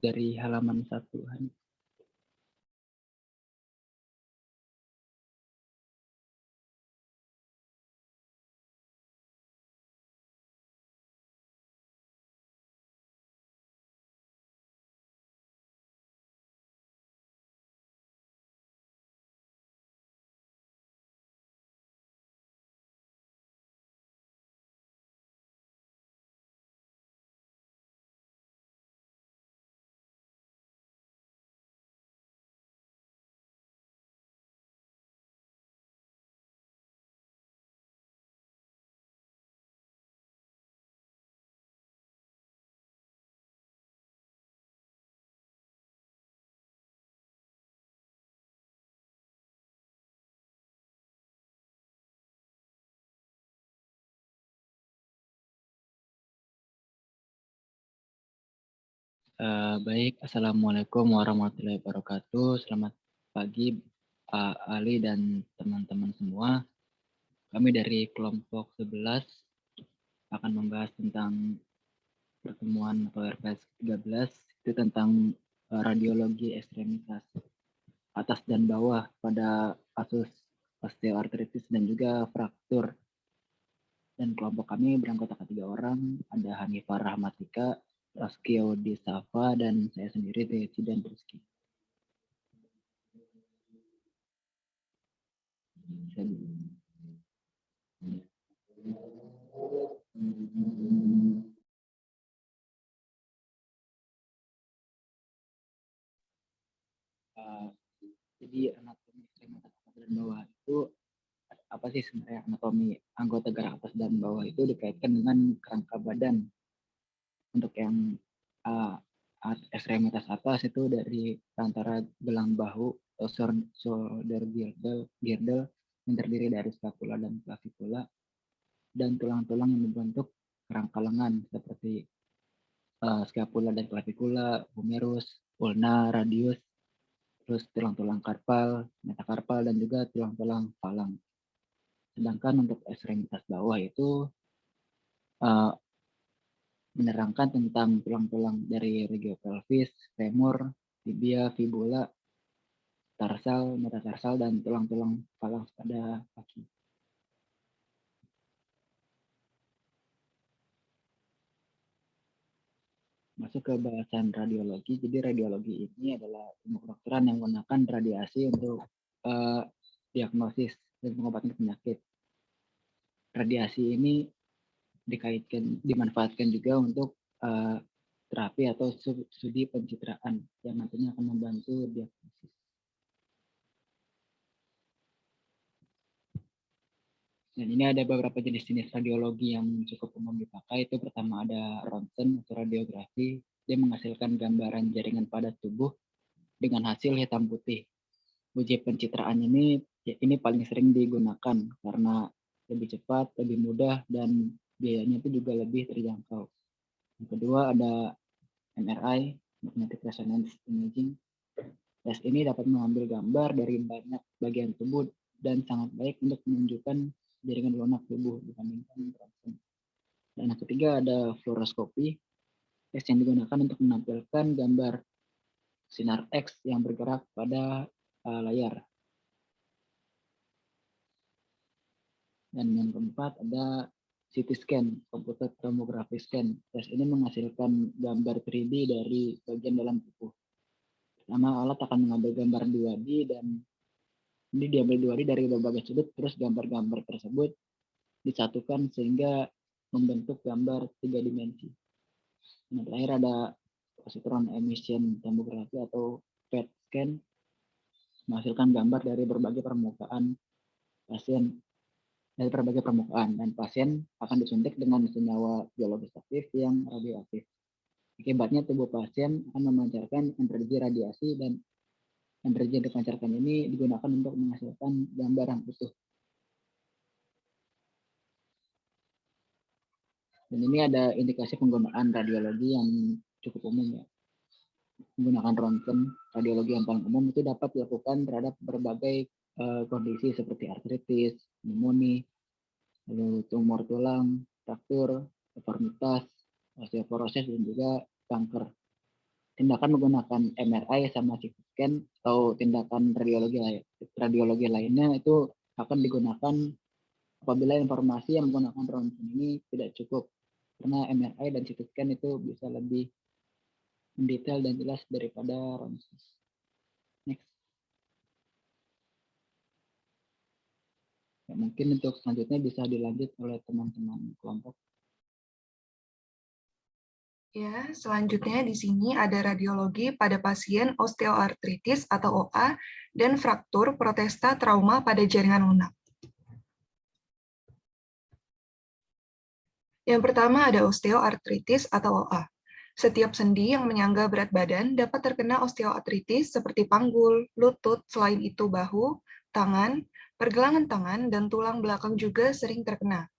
dari halaman 1. Baik, Assalamualaikum warahmatullahi wabarakatuh. Selamat pagi, Pak Ali dan teman-teman semua. Kami dari kelompok 11 akan membahas tentang pertemuan atau RPS 13 itu tentang radiologi ekstremitas atas dan bawah pada kasus osteoartritis dan juga fraktur. Dan kelompok kami beranggotakan 3 orang, ada Hanifah Rahmatika, Raskio Disafa, dan saya sendiri, Teci dan Rizky. Jadi anatomi ekstremitas atas dan bawah itu apa sih sebenarnya? Anatomi anggota gerak atas dan bawah itu dikaitkan dengan kerangka badan. Untuk yang ekstremitas atas itu dari antara gelang bahu atau shoulder girdle yang terdiri dari scapula dan clavicula, dan tulang-tulang yang membentuk kerangka lengan seperti scapula dan clavicula, humerus, ulna, radius, terus tulang-tulang karpal, metakarpal, dan juga tulang-tulang falang. Sedangkan untuk ekstremitas bawah itu menerangkan tentang tulang-tulang dari regiopelvis, femur, tibia, fibula, tarsal, metatarsal, dan tulang-tulang falang pada kaki. Masuk ke bahasan radiologi. Jadi radiologi ini adalah ilmu kedokteran yang menggunakan radiasi untuk diagnosis dan pengobatan penyakit. Radiasi ini dimanfaatkan juga untuk terapi atau studi pencitraan yang nantinya akan membantu diagnosis. Dan ini ada beberapa jenis-jenis radiologi yang cukup umum dipakai. Itu pertama ada ronsen atau radiografi. Dia menghasilkan gambaran jaringan padat tubuh dengan hasil hitam putih. Uji pencitraan ini paling sering digunakan karena lebih cepat, lebih mudah, dan biayanya itu juga lebih terjangkau. Yang kedua ada MRI, Magnetic Resonance Imaging. Tes ini dapat mengambil gambar dari banyak bagian tubuh dan sangat baik untuk menunjukkan jaringan lunak tubuh dibandingkan ronsen. Dan yang ketiga ada fluoroskopi, tes yang digunakan untuk menampilkan gambar sinar X yang bergerak pada layar. Dan yang keempat ada CT scan, computer tomography scan. Tes ini menghasilkan gambar 3D dari bagian dalam tubuh. Pertama, alat akan mengambil gambar 2D dan ini diambil 2D dari berbagai sudut, terus gambar-gambar tersebut disatukan sehingga membentuk gambar 3 dimensi. Yang terakhir ada positron emission tomography atau PET scan, menghasilkan gambar dari berbagai permukaan pasien dan pasien akan disuntik dengan senyawa biologis aktif yang radioaktif. Akibatnya tubuh pasien akan memancarkan energi radiasi dan energi yang dipancarkan ini digunakan untuk menghasilkan gambar yang utuh. Dan ini ada indikasi penggunaan radiologi yang cukup umum ya. Menggunakan ronsen, radiologi yang paling umum itu dapat dilakukan terhadap berbagai kondisi seperti artritis, pneumonia, lalu tumor tulang, fraktur, deformitas, osteoporosis, dan juga kanker. tindakan menggunakan MRI sama CT scan atau tindakan radiologi lainnya itu akan digunakan apabila informasi yang menggunakan ronsen ini tidak cukup, karena MRI dan CT scan itu bisa lebih mendetail dan jelas daripada ronsen. Next. Ya, mungkin untuk selanjutnya bisa dilanjut oleh teman-teman kelompok. Ya, selanjutnya di sini ada radiologi pada pasien osteoartritis atau OA dan fraktur protesta trauma pada jaringan lunak. Yang pertama ada osteoartritis atau OA. Setiap sendi yang menyangga berat badan dapat terkena osteoartritis seperti panggul, lutut, selain itu bahu, tangan, pergelangan tangan, dan tulang belakang juga sering terkena.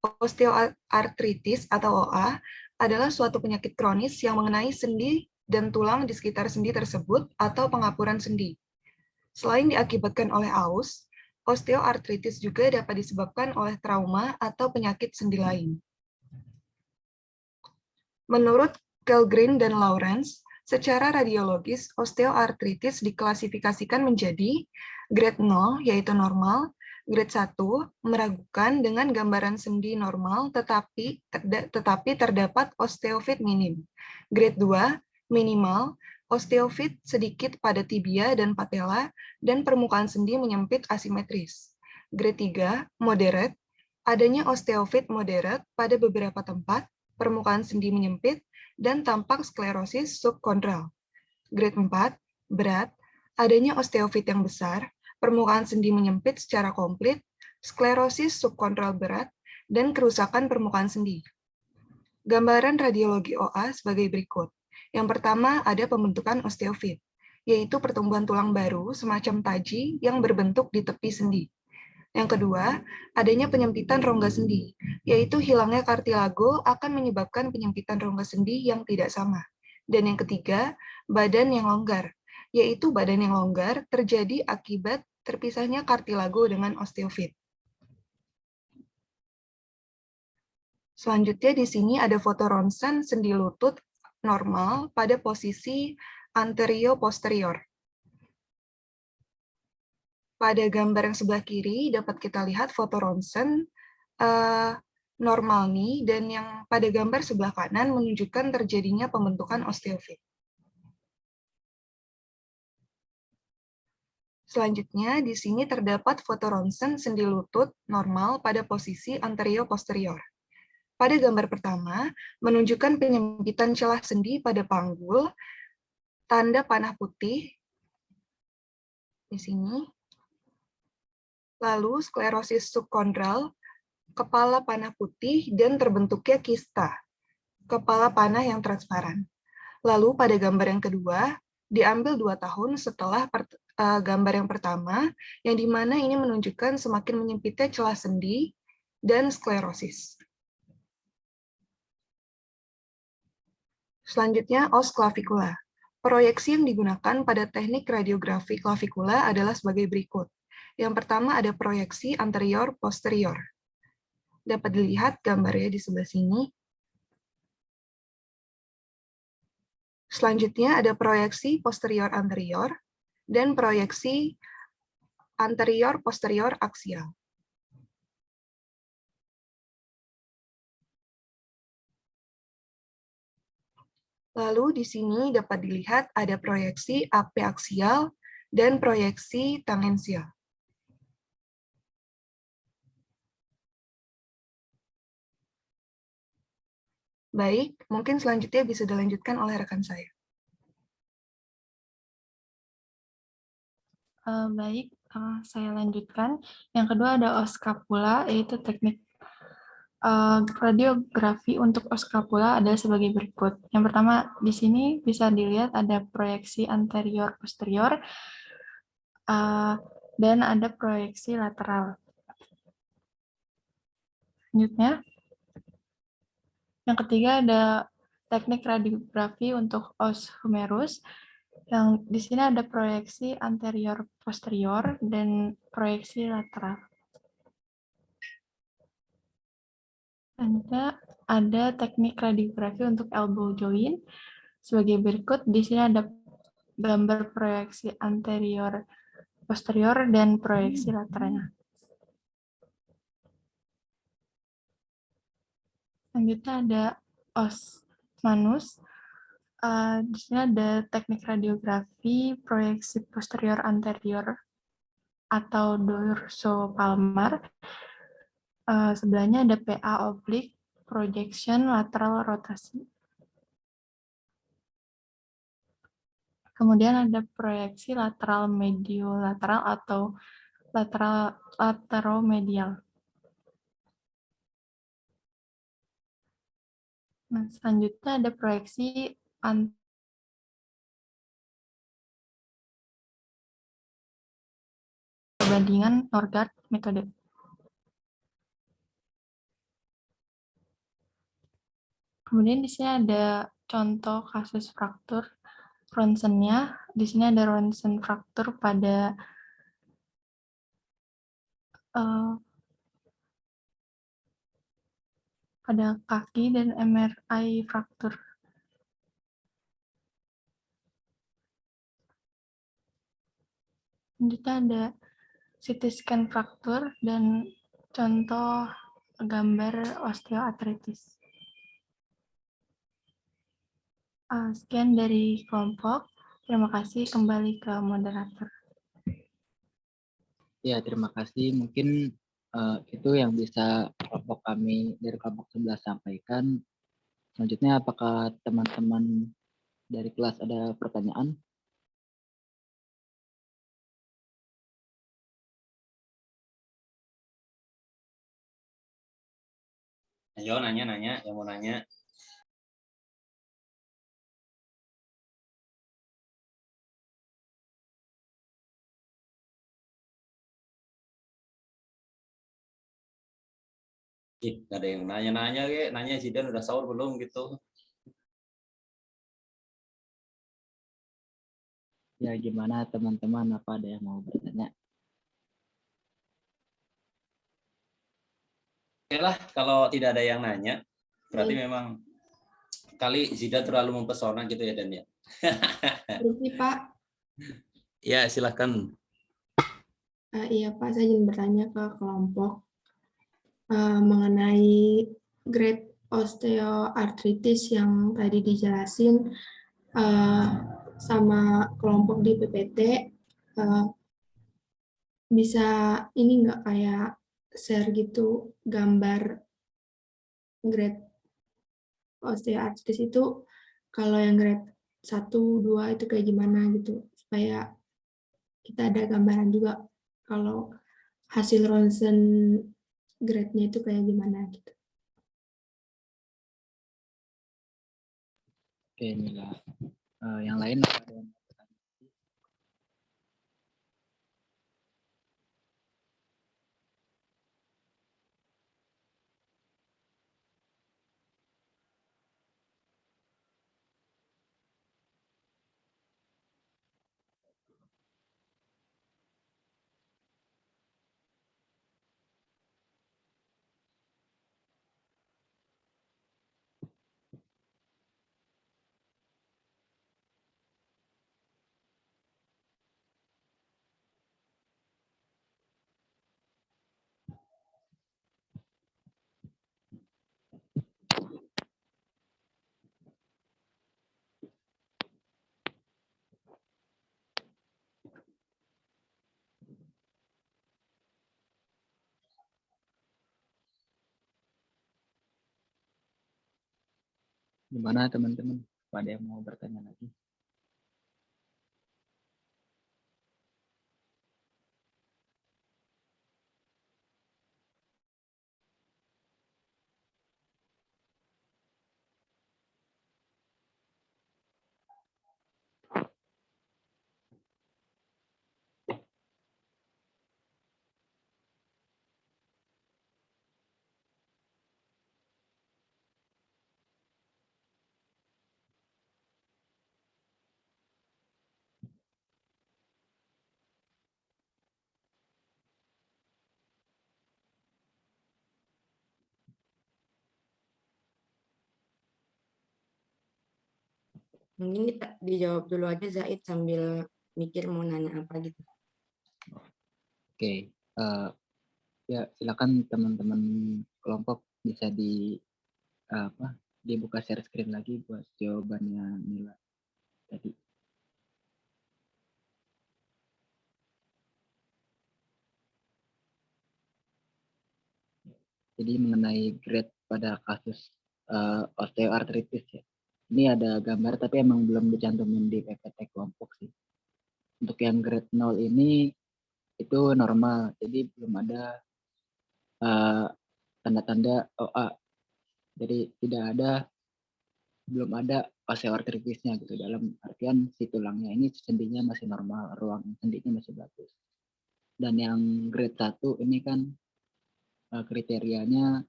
Osteoartritis atau OA adalah suatu penyakit kronis yang mengenai sendi dan tulang di sekitar sendi tersebut atau pengapuran sendi. Selain diakibatkan oleh aus, osteoartritis juga dapat disebabkan oleh trauma atau penyakit sendi lain. Menurut Kellgren dan Lawrence, secara radiologis, osteoartritis diklasifikasikan menjadi grade 0, yaitu normal, grade 1, meragukan dengan gambaran sendi normal tetapi terdapat osteofit minim. Grade 2, minimal, osteofit sedikit pada tibia dan patella, dan permukaan sendi menyempit asimetris. Grade 3, moderate, adanya osteofit moderate pada beberapa tempat, permukaan sendi menyempit, dan tampak sklerosis subkondral. Grade 4, berat, adanya osteofit yang besar, permukaan sendi menyempit secara komplit, sklerosis subkondral berat, dan kerusakan permukaan sendi. Gambaran radiologi OA sebagai berikut. Yang pertama ada pembentukan osteofit, yaitu pertumbuhan tulang baru semacam taji yang berbentuk di tepi sendi. Yang kedua, adanya penyempitan rongga sendi, yaitu hilangnya kartilago akan menyebabkan penyempitan rongga sendi yang tidak sama. Dan yang ketiga, badan yang longgar, yaitu badan yang longgar terjadi akibat terpisahnya kartilago dengan osteofit. Selanjutnya di sini ada foto ronsen sendi lutut normal pada posisi anterio-posterior. Pada gambar yang sebelah kiri dapat kita lihat foto ronsen normal nih, dan yang pada gambar sebelah kanan menunjukkan terjadinya pembentukan osteofit. Selanjutnya di sini terdapat foto ronsen sendi lutut normal pada posisi anterio-posterior. Pada gambar pertama menunjukkan penyempitan celah sendi pada panggul, tanda panah putih di sini. Lalu sklerosis subkondral, kepala panah putih, dan terbentuknya kista, kepala panah yang transparan. Lalu pada gambar yang kedua, diambil 2 tahun setelah gambar yang pertama, yang dimana ini menunjukkan semakin menyempitnya celah sendi dan sklerosis. Selanjutnya, os clavicula. Proyeksi yang digunakan pada teknik radiografi klavikula adalah sebagai berikut. Yang pertama ada proyeksi anterior-posterior. Dapat dilihat gambarnya di sebelah sini. Selanjutnya ada proyeksi posterior-anterior dan proyeksi anterior-posterior aksial. Lalu di sini dapat dilihat ada proyeksi apiaksial dan proyeksi tangensial. Baik, mungkin selanjutnya bisa dilanjutkan oleh rekan saya. Baik, saya lanjutkan. Yang kedua ada os scapula, yaitu teknik radiografi untuk os scapula ada sebagai berikut. Yang pertama, di sini bisa dilihat ada proyeksi anterior-posterior, dan ada proyeksi lateral. Selanjutnya, yang ketiga ada teknik radiografi untuk os humerus, yang di sini ada proyeksi anterior-posterior dan proyeksi lateral. Selanjutnya ada teknik radiografi untuk elbow joint. sebagai berikut. Di sini ada gambar proyeksi anterior, posterior, dan proyeksi lateralnya. Selanjutnya ada os manus. Di sini ada teknik radiografi, proyeksi posterior anterior atau dorsopalmar. Sebelahnya ada PA oblique, projection, lateral rotasi. Kemudian ada proyeksi lateral mediolateral atau lateromedial. Nah, selanjutnya ada proyeksi perbandingan Norgaard metode. Kemudian di sini ada contoh kasus fraktur ronsennya. Di sini ada ronsen fraktur pada kaki dan MRI fraktur. Selanjutnya ada CT scan fraktur dan contoh gambar osteoartritis. Sekian dari kelompok. Terima kasih, kembali ke moderator. Ya, terima kasih. Mungkin itu yang bisa kelompok kami dari kelompok 11 sampaikan. Selanjutnya, apakah teman-teman dari kelas ada pertanyaan? Ayo nanya, yang mau nanya. Gak ada yang nanya-nanya, nanya Zidan udah sahur belum gitu. Ya, gimana teman-teman? Apa ada yang mau bertanya? Oke lah, kalau tidak ada yang nanya, berarti memang kali Zidan terlalu mempesona gitu ya, Dan ya. Permisi Pak. Ya, silahkan. Iya Pak, saya ingin bertanya ke kelompok mengenai grade osteoartritis yang tadi dijelasin sama kelompok di PPT. Bisa ini nggak kayak share gitu gambar grade osteoartritis itu kalau yang grade 1, 2 itu kayak gimana gitu, supaya kita ada gambaran juga kalau hasil ronsen grade-nya itu kayak gimana gitu. Oke, Mila. Yang lain apa ada yang mau bertanya? Gimana teman-teman? Apa ada yang mau bertanya lagi? Mungkin dijawab dulu aja Zaid sambil mikir mau nanya apa gitu. Oke, ya silakan teman-teman kelompok bisa dibuka share screen lagi buat jawabannya Mila tadi. Jadi mengenai grade pada kasus osteoartritis ya. Ini ada gambar tapi emang belum dicantumin di PPT kelompok sih. Untuk yang grade 0 ini itu normal, jadi belum ada tanda-tanda OA. Jadi belum ada osteoartritisnya gitu, dalam artian si tulangnya ini sendinya masih normal, ruang sendinya masih bagus. Dan yang grade 1 ini kan kriterianya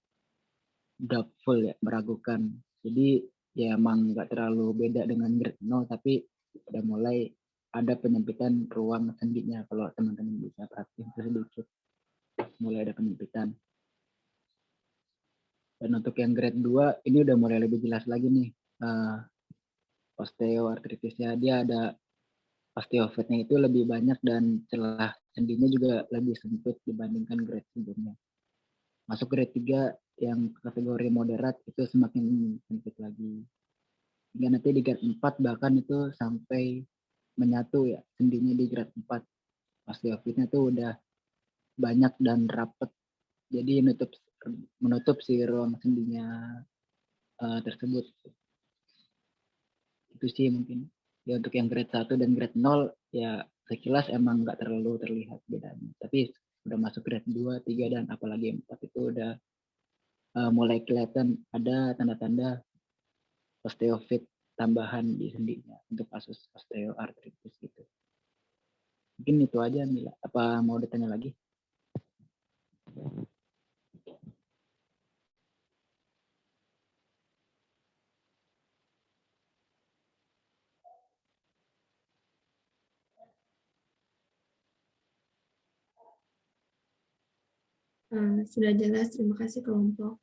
doubtful ya, meragukan. Jadi ya emang nggak terlalu beda dengan grade 0, tapi udah mulai ada penyempitan ruang sendinya. Kalau teman-teman bisa perhatiin sedikit, mulai ada penyempitan. Dan untuk yang grade 2 ini udah mulai lebih jelas lagi nih osteoartritisnya. Dia ada osteofitnya itu lebih banyak dan celah sendinya juga lebih sempit dibandingkan grade sebelumnya. Masuk grade 3 yang kategori moderat itu semakin sempit lagi. Hingga nanti di grade 4 bahkan itu sampai menyatu ya sendinya di grade 4. Osteofitnya tuh udah banyak dan rapet. Jadi menutup si ruang sendinya tersebut. Itu sih mungkin. Ya untuk yang grade 1 dan grade 0 ya sekilas emang nggak terlalu terlihat bedanya. Tapi udah masuk grade 2, 3 dan apalagi 4 itu udah mulai kelihatan ada tanda-tanda osteofit tambahan di sendinya untuk kasus osteoartritis gitu. Mungkin itu aja Mila. Apa mau ditanya lagi? Sudah jelas, terima kasih kelompok.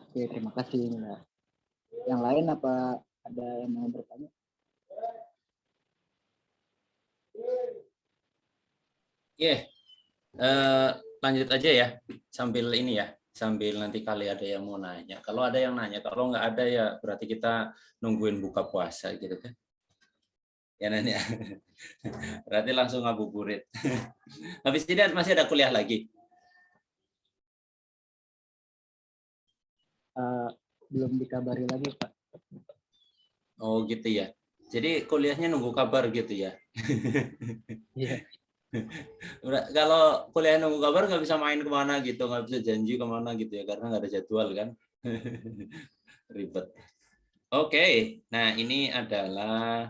Oke, terima kasih Mila. Yang lain apa ada yang mau bertanya? Lanjut aja ya, sambil ini ya, sambil nanti kali ada yang mau nanya. Kalau ada yang nanya, kalau nggak ada ya berarti kita nungguin buka puasa gitu kan. Ya nanya, berarti langsung ngabuburit. Habis ini masih ada kuliah lagi? Belum dikabari lagi Pak. Oh gitu ya. Jadi kuliahnya nunggu kabar gitu ya. Iya. Kalau kuliah nunggu kabar nggak bisa main kemana gitu, nggak bisa janji kemana gitu ya, karena nggak ada jadwal kan. Ribet. Oke, nah ini adalah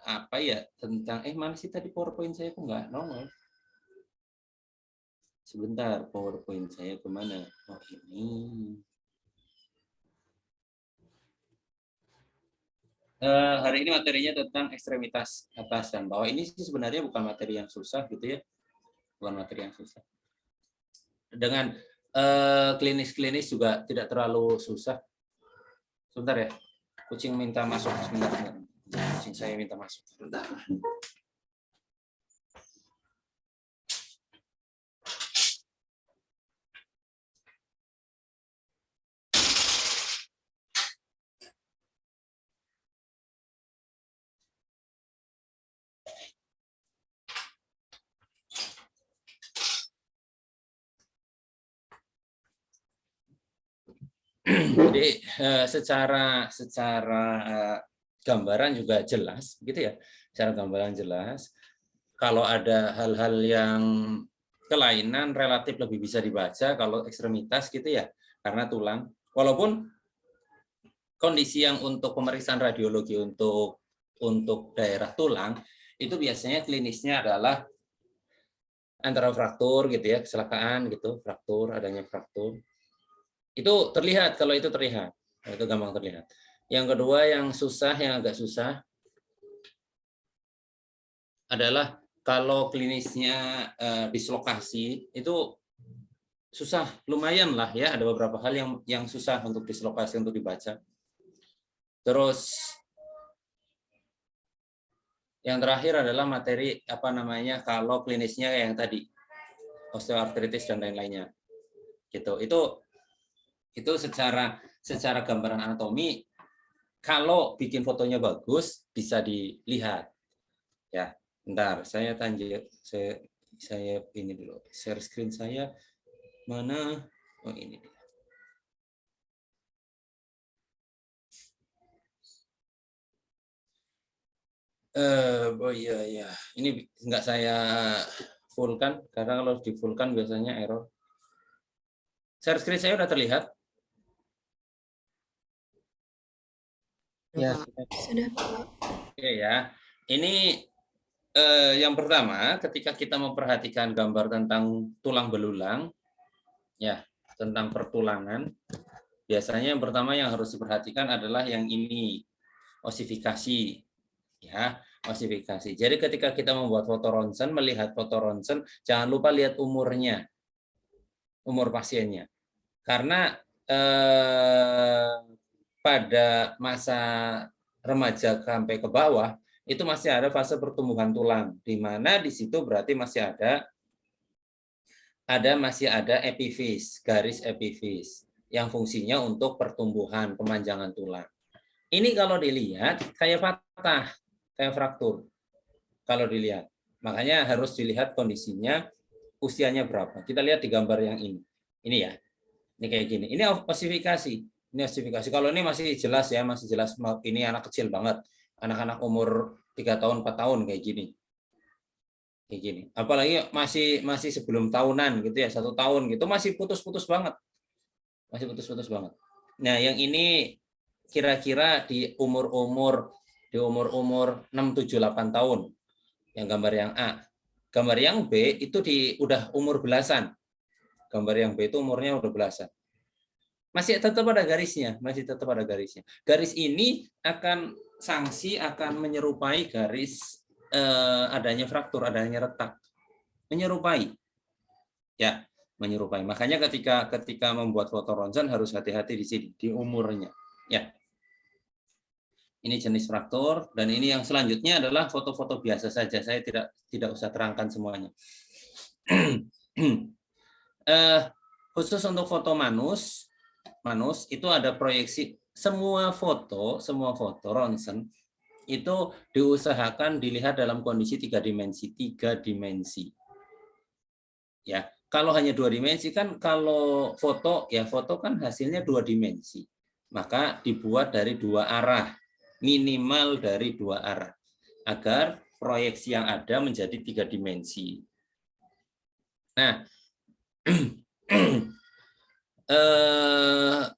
apa ya, tentang mana sih tadi PowerPoint saya kok nggak nongol. Sebentar, PowerPoint saya kemana? Oh ini. Hari ini materinya tentang ekstremitas atas dan bawah. Ini sih sebenarnya bukan materi yang susah gitu ya, bukan materi yang susah. Dengan klinis-klinis juga tidak terlalu susah. Sebentar ya, kucing minta masuk. Sebentar. Kucing saya minta masuk. Sebentar. Jadi secara gambaran juga jelas, gitu ya. Secara gambaran jelas. Kalau ada hal-hal yang kelainan relatif lebih bisa dibaca kalau ekstremitas gitu ya, karena tulang. Walaupun kondisi yang untuk pemeriksaan radiologi untuk daerah tulang itu biasanya klinisnya adalah antara fraktur gitu ya, kecelakaan gitu, fraktur, adanya fraktur. Itu terlihat, kalau itu terlihat. Itu gampang terlihat. Yang kedua yang susah, yang agak susah adalah kalau klinisnya dislokasi, itu susah, lumayan lah ya, ada beberapa hal yang susah untuk dislokasi, untuk dibaca. Terus yang terakhir adalah materi kalau klinisnya yang tadi osteoartritis dan lain-lainnya. Gitu. Itu secara gambaran anatomi. Kalau bikin fotonya bagus bisa dilihat. Ya, bentar saya ini dulu. Share screen saya mana? Oh, ini dia. Oh iya. Ini nggak saya fullkan karena kalau di fullkan biasanya error. Share screen saya udah terlihat? Ya, Sudah, Pak. Oke ya. Ini yang pertama, ketika kita memperhatikan gambar tentang tulang belulang, ya tentang pertulangan, biasanya yang pertama yang harus diperhatikan adalah yang ini, osifikasi. Ya, osifikasi. Jadi ketika kita membuat foto ronsen, melihat foto ronsen, jangan lupa lihat umurnya, umur pasiennya. Karena pada masa remaja sampai ke bawah itu masih ada fase pertumbuhan tulang, di mana di situ berarti masih ada epifis, garis epifis yang fungsinya untuk pertumbuhan, pemanjangan tulang. Ini kalau dilihat kayak patah, kayak fraktur. Kalau dilihat, makanya harus dilihat kondisinya, usianya berapa. Kita lihat di gambar yang ini. Ini ya. Ini kayak gini. Ini osifikasi. Ini osifikasi. Kalau ini masih jelas ya, masih jelas. Ini anak kecil banget. Anak-anak umur 3 tahun, 4 tahun kayak gini. Kayak gini. Apalagi masih sebelum tahunan gitu ya, 1 tahun gitu, masih putus-putus banget. Masih putus-putus banget. Nah, yang ini kira-kira di umur-umur 6, 7, 8 tahun. Yang gambar yang A. Gambar yang B itu udah umur belasan. Gambar yang B itu umurnya udah belasan. Masih tetap ada garisnya, Garis ini sanksi akan menyerupai garis adanya fraktur, adanya retak. Menyerupai. Ya, menyerupai. Makanya ketika membuat foto ronsen harus hati-hati di sini, di umurnya. Ya. Ini jenis fraktur, dan ini yang selanjutnya adalah foto-foto biasa saja. Saya tidak usah terangkan semuanya. Khusus untuk foto manus itu ada proyeksi. Semua foto ronsen itu diusahakan dilihat dalam kondisi 3 dimensi. Ya, kalau hanya 2 dimensi kan, kalau foto kan hasilnya 2 dimensi. Maka dibuat dari 2 arah. Minimal dari 2 arah agar proyeksi yang ada menjadi 3 dimensi. Nah,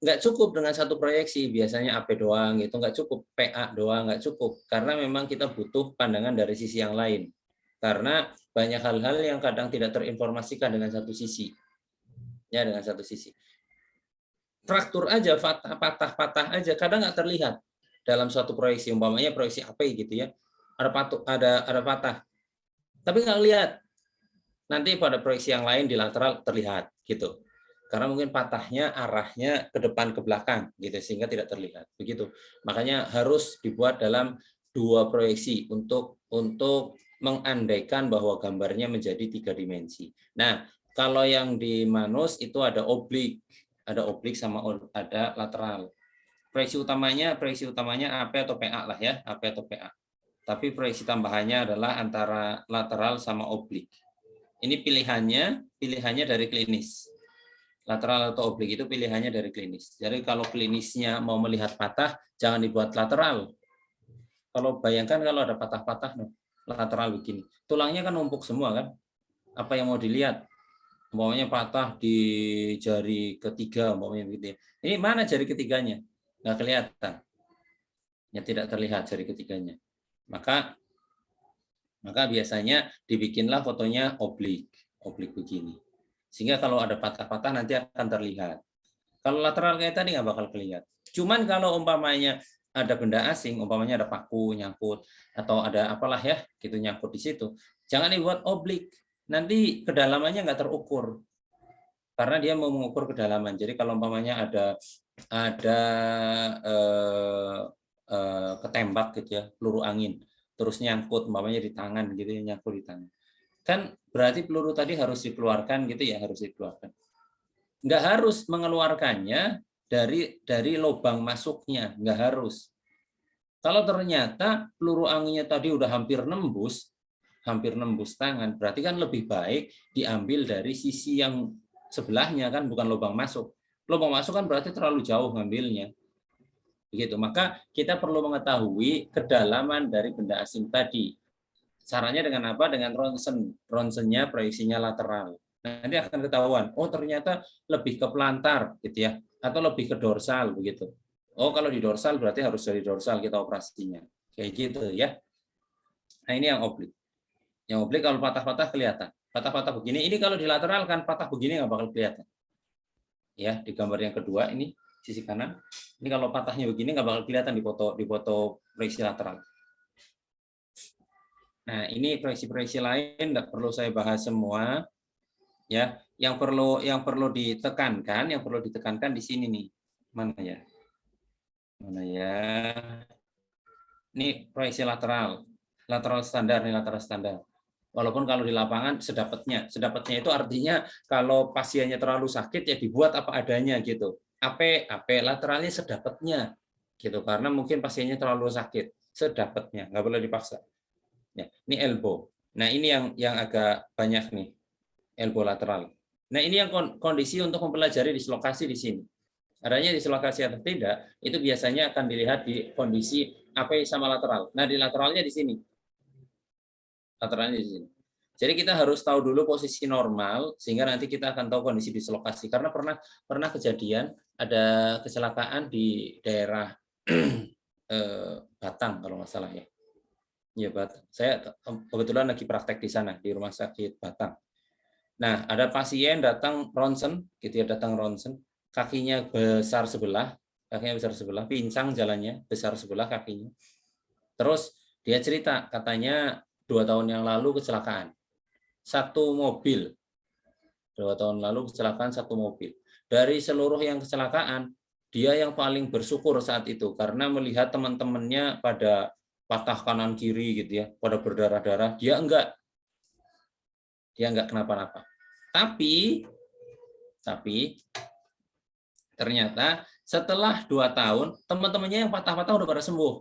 nggak cukup dengan 1 proyeksi, biasanya AP doang gitu, nggak cukup, PA doang nggak cukup, karena memang kita butuh pandangan dari sisi yang lain. Karena banyak hal-hal yang kadang tidak terinformasikan dengan satu sisi. Ya, dengan satu sisi. Fraktur aja, patah aja, kadang nggak terlihat. Dalam suatu proyeksi, umpamanya proyeksi AP gitu ya, ada patah, tapi nggak lihat. Nanti pada proyeksi yang lain di lateral terlihat gitu, karena mungkin patahnya arahnya ke depan ke belakang gitu, sehingga tidak terlihat begitu. Makanya harus dibuat dalam 2 proyeksi untuk mengandaikan bahwa gambarnya menjadi 3 dimensi. Nah, kalau yang di manus itu ada oblik sama ada lateral. Proyeksi utamanya AP atau PA lah ya, AP atau PA. Tapi proyeksi tambahannya adalah antara lateral sama oblik. Ini pilihannya dari klinis. Lateral atau oblik itu pilihannya dari klinis. Jadi kalau klinisnya mau melihat patah, jangan dibuat lateral. Kalau bayangkan kalau ada patah-patah lateral begini, tulangnya kan numpuk semua kan. Apa yang mau dilihat? Umpamanya patah di jari ketiga, umpamanya begitu. Ini mana jari ketiganya? Nggak kelihatan, ya, tidak terlihat jari ketiganya. Maka biasanya dibikinlah fotonya oblik begini, sehingga kalau ada patah-patah nanti akan terlihat. Kalau lateral kayak tadi nggak bakal kelihatan. Cuman kalau umpamanya ada benda asing, umpamanya ada paku nyangkut atau ada apalah ya gitu nyangkut di situ, jangan dibuat oblik, nanti kedalamannya nggak terukur, karena dia mau mengukur kedalaman. Jadi kalau umpamanya ada ketembak gitu ya, peluru angin, terus nyangkut umpamanya di tangan gitu ya, nyangkut di tangan. Kan berarti peluru tadi harus dikeluarkan gitu ya, harus dikeluarkan. Nggak harus mengeluarkannya dari lubang masuknya, nggak harus. Kalau ternyata peluru anginnya tadi udah hampir nembus tangan, berarti kan lebih baik diambil dari sisi yang sebelahnya kan, bukan lubang masuk. Lubang masuk kan berarti terlalu jauh ngambilnya. Begitu. Maka kita perlu mengetahui kedalaman dari benda asing tadi. Caranya dengan apa? Dengan ronsen. Ronsennya proyeksinya lateral. Nanti akan ketahuan, oh ternyata lebih ke pelantar gitu ya, atau lebih ke dorsal begitu. Oh kalau di dorsal berarti harus dari dorsal kita operasinya. Kayak gitu ya. Nah ini yang oblik. Yang oblik kalau patah-patah kelihatan. Patah-patah begini, ini kalau di lateral kan patah begini nggak bakal kelihatan. Ya, di gambar yang kedua ini sisi kanan. Ini kalau patahnya begini nggak bakal kelihatan di foto proyeksi lateral. Nah, ini proyeksi-proyeksi lain nggak perlu saya bahas semua. Ya, yang perlu ditekankan di sini nih. Mana ya? Ini proyeksi lateral standar, nih lateral standar. Walaupun kalau di lapangan sedapatnya itu artinya kalau pasiennya terlalu sakit ya dibuat apa adanya gitu. AP lateralnya sedapatnya gitu, karena mungkin pasiennya terlalu sakit, sedapatnya, nggak boleh dipaksa. Ya, ini elbow. Nah ini yang agak banyak nih, elbow lateral. Nah ini yang kondisi untuk mempelajari dislokasi di sini. Adanya dislokasi atau tidak itu biasanya akan dilihat di kondisi AP sama lateral. Nah di lateralnya di sini. Lateralnya di sini. Jadi kita harus tahu dulu posisi normal sehingga nanti kita akan tahu kondisi dislokasi. Karena pernah kejadian ada kecelakaan di daerah Batang kalau nggak salah ya. Ya Batang. Saya kebetulan lagi praktek di sana di rumah sakit Batang. Nah ada pasien datang ronsen, gitu ya, kakinya besar sebelah, pincang jalannya, besar sebelah kakinya. Terus dia cerita katanya 2 tahun yang lalu kecelakaan. 2 tahun lalu kecelakaan 1 mobil. Dari seluruh yang kecelakaan, dia yang paling bersyukur saat itu karena melihat teman-temannya pada patah kanan kiri gitu ya, pada berdarah-darah, dia enggak kenapa-napa. Tapi ternyata setelah 2 tahun, teman-temannya yang patah-patah udah pada sembuh.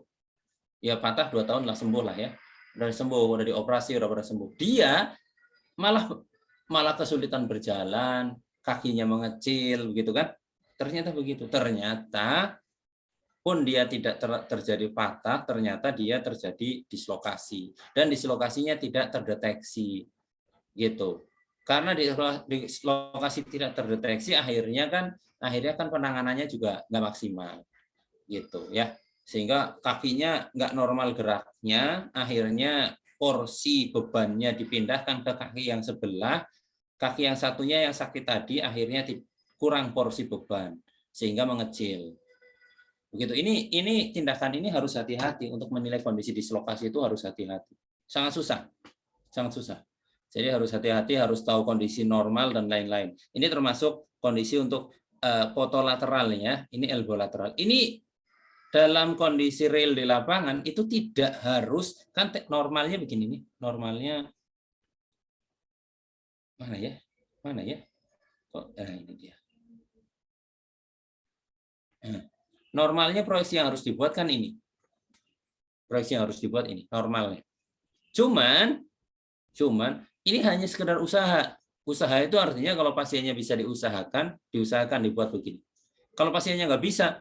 Ya patah 2 tahun lah sembuh lah ya. Udah sembuh, udah dioperasi, udah pada sembuh. Dia malah kesulitan berjalan, kakinya mengecil begitu kan? Ternyata begitu. Ternyata pun dia tidak terjadi patah, ternyata dia terjadi dislokasi. Dan dislokasinya tidak terdeteksi. Gitu. Karena dislokasi tidak terdeteksi akhirnya kan penanganannya juga nggak maksimal. Gitu ya. Sehingga kakinya nggak normal geraknya, akhirnya porsi bebannya dipindahkan ke kaki yang sebelah, kaki yang satunya yang sakit tadi akhirnya kurang porsi beban, sehingga mengecil. Begitu. Ini tindakan ini harus hati-hati untuk menilai kondisi dislokasi itu harus hati-hati. Sangat susah. Jadi harus hati-hati, harus tahu kondisi normal dan lain-lain. Ini termasuk kondisi untuk foto lateralnya, ini elbow lateral. Ini dalam kondisi real di lapangan itu tidak harus, kan normalnya begini nih, normalnya mana ya? Kok ini dia. Normalnya proyeksi yang harus dibuat kan ini. Proyeksi yang harus dibuat ini normalnya. Cuman ini hanya sekedar usaha. Usaha itu artinya kalau pasiennya bisa diusahakan dibuat begini. Kalau pasiennya nggak bisa,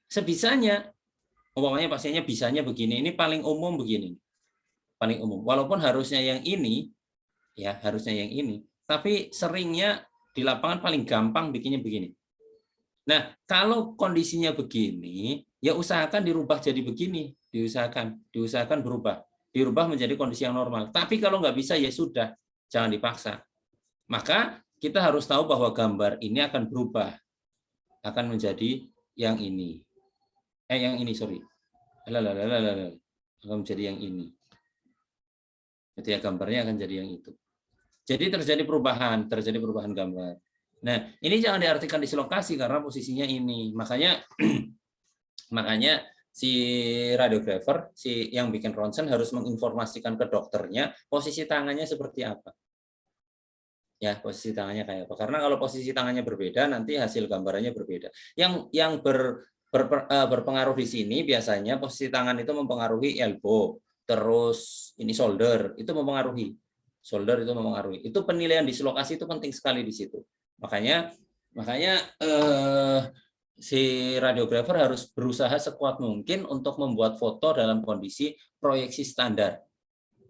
sebisanya, umpamanya pasiennya bisanya begini, ini paling umum begini, paling umum. Walaupun harusnya yang ini, tapi seringnya di lapangan paling gampang bikinnya begini. Nah, kalau kondisinya begini, ya usahakan dirubah jadi begini, diusahakan dirubah menjadi kondisi yang normal. Tapi kalau nggak bisa ya sudah, jangan dipaksa. Maka kita harus tahu bahwa gambar ini akan berubah, akan menjadi yang ini. Akan menjadi yang ini. Jadi ya gambarnya akan jadi yang itu. Jadi terjadi perubahan gambar. Nah, ini jangan diartikan dislokasi karena posisinya ini. Makanya si radiografer, si yang bikin ronsen harus menginformasikan ke dokternya posisi tangannya seperti apa. Ya, posisi tangannya kayak apa. Karena kalau posisi tangannya berbeda, nanti hasil gambarannya berbeda. Yang berpengaruh di sini biasanya posisi tangan itu mempengaruhi elbow, terus ini shoulder, itu mempengaruhi. Shoulder itu mempengaruhi. Itu penilaian dislokasi itu penting sekali di situ. Makanya si radiografer harus berusaha sekuat mungkin untuk membuat foto dalam kondisi proyeksi standar.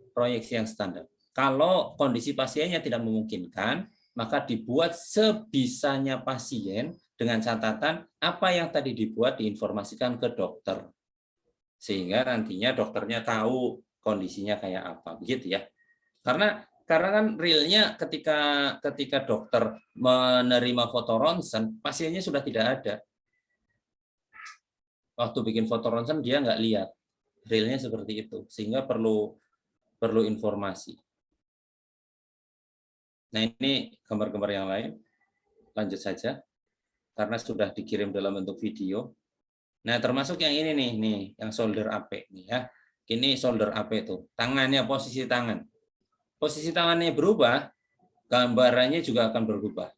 Proyeksi yang standar. Kalau kondisi pasiennya tidak memungkinkan, maka dibuat sebisanya pasien dengan catatan apa yang tadi dibuat diinformasikan ke dokter. Sehingga nantinya dokternya tahu kondisinya kayak apa, begitu ya. Karena kan realnya ketika dokter menerima foto ronsen, pasiennya sudah tidak ada. Waktu bikin foto ronsen dia nggak lihat. Realnya seperti itu, sehingga perlu informasi. Nah, ini gambar-gambar yang lain. Lanjut saja, karena sudah dikirim dalam bentuk video. Nah, termasuk yang ini nih, yang shoulder AP nih ya. Ini shoulder AP itu, tangannya, posisi tangan. Posisi tangannya berubah, gambarannya juga akan berubah.